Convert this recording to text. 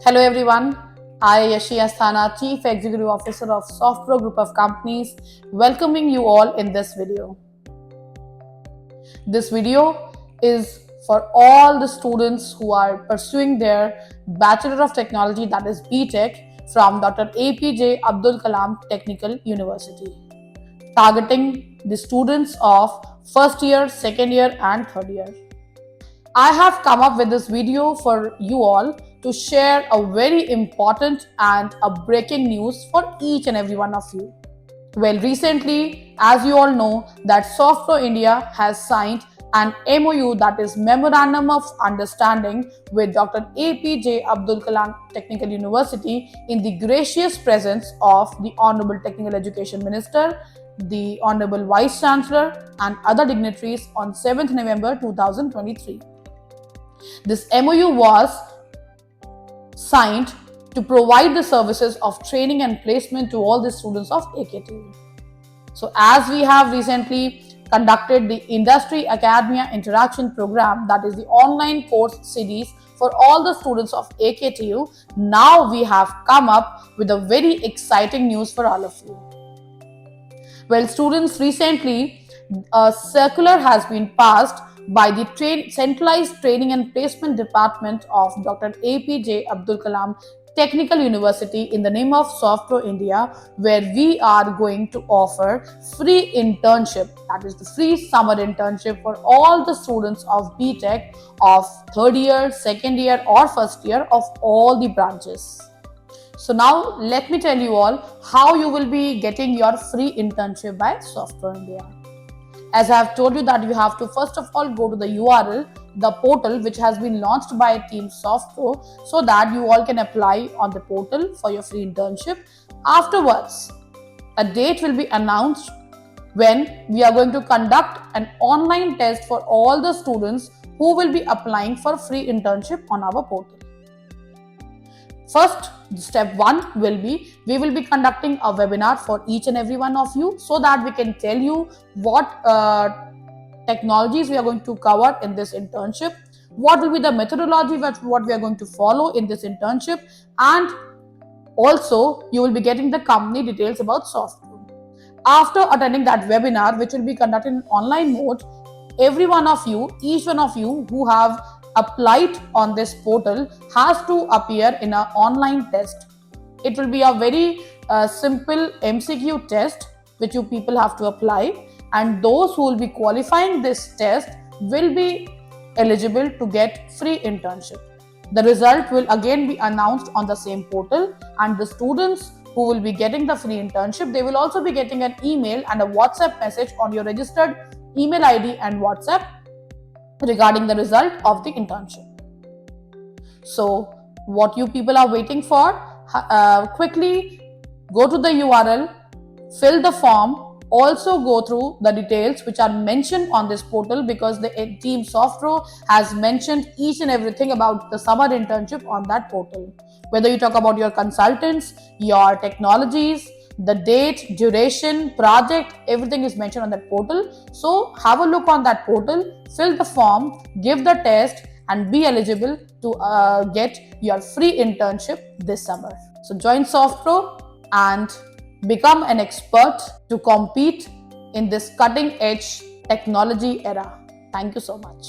Hello everyone, I Yashi Asthana, Chief Executive Officer of Softpro Group of Companies, welcoming you all in this video. This video is for all the students who are pursuing their Bachelor of Technology, that is BTech, from Dr. APJ Abdul Kalam Technical University, targeting the students of first year, second year and third year. I have come up with this video for you all to share a very important and a breaking news for each and every one of you. Well, recently, as you all know, that Softpro India has signed an MOU, that is Memorandum of Understanding, with Dr. APJ Abdul Kalam Technical University in the gracious presence of the Honorable Technical Education Minister, the Honorable Vice Chancellor and other dignitaries on 7th November 2023. This MOU was signed to provide the services of training and placement to all the students of AKTU. So as we have recently conducted the Industry Academia Interaction Program, that is the online course series for all the students of AKTU, now we have come up with a very exciting news for all of you. Well, students, recently a circular has been passed by the Centralized Training and Placement Department of Dr. APJ Abdul Kalam Technical University in the name of Softpro India, where we are going to offer free internship, that is the free summer internship for all the students of BTech of third year, second year or first year of all the branches. So now let me tell you all how you will be getting your free internship by Softpro India. As I have told you that you have to first of all go to the URL, the portal which has been launched by Team Softpro, so that you all can apply on the portal for your free internship. Afterwards, a date will be announced when we are going to conduct an online test for all the students who will be applying for free internship on our portal. First, step one will be, we will be conducting a webinar for each and every one of you, so that we can tell you what technologies we are going to cover in this internship, what will be the methodology what we are going to follow in this internship, and also you will be getting the company details about Softpro. After attending that webinar, which will be conducted in online mode, every one of you, each one of you who have applied on this portal has to appear in an online test. It will be a very simple MCQ test which you people have to apply, and those who will be qualifying this test will be eligible to get free internship. The result will again be announced on the same portal, and the students who will be getting the free internship, they will also be getting an email and a WhatsApp message on your registered email ID and WhatsApp regarding the result of the internship. So what you people are waiting for, quickly go to the URL, fill the form, also go through the details which are mentioned on this portal, because the Team Softpro has mentioned each and everything about the summer internship on that portal. Whether you talk about your consultants, your technologies, the date, duration, project, everything is mentioned on that portal. So have a look on that portal, fill the form, give the test and be eligible to get your free internship this summer. So join Softpro and become an expert to compete in this cutting edge technology era. Thank you so much.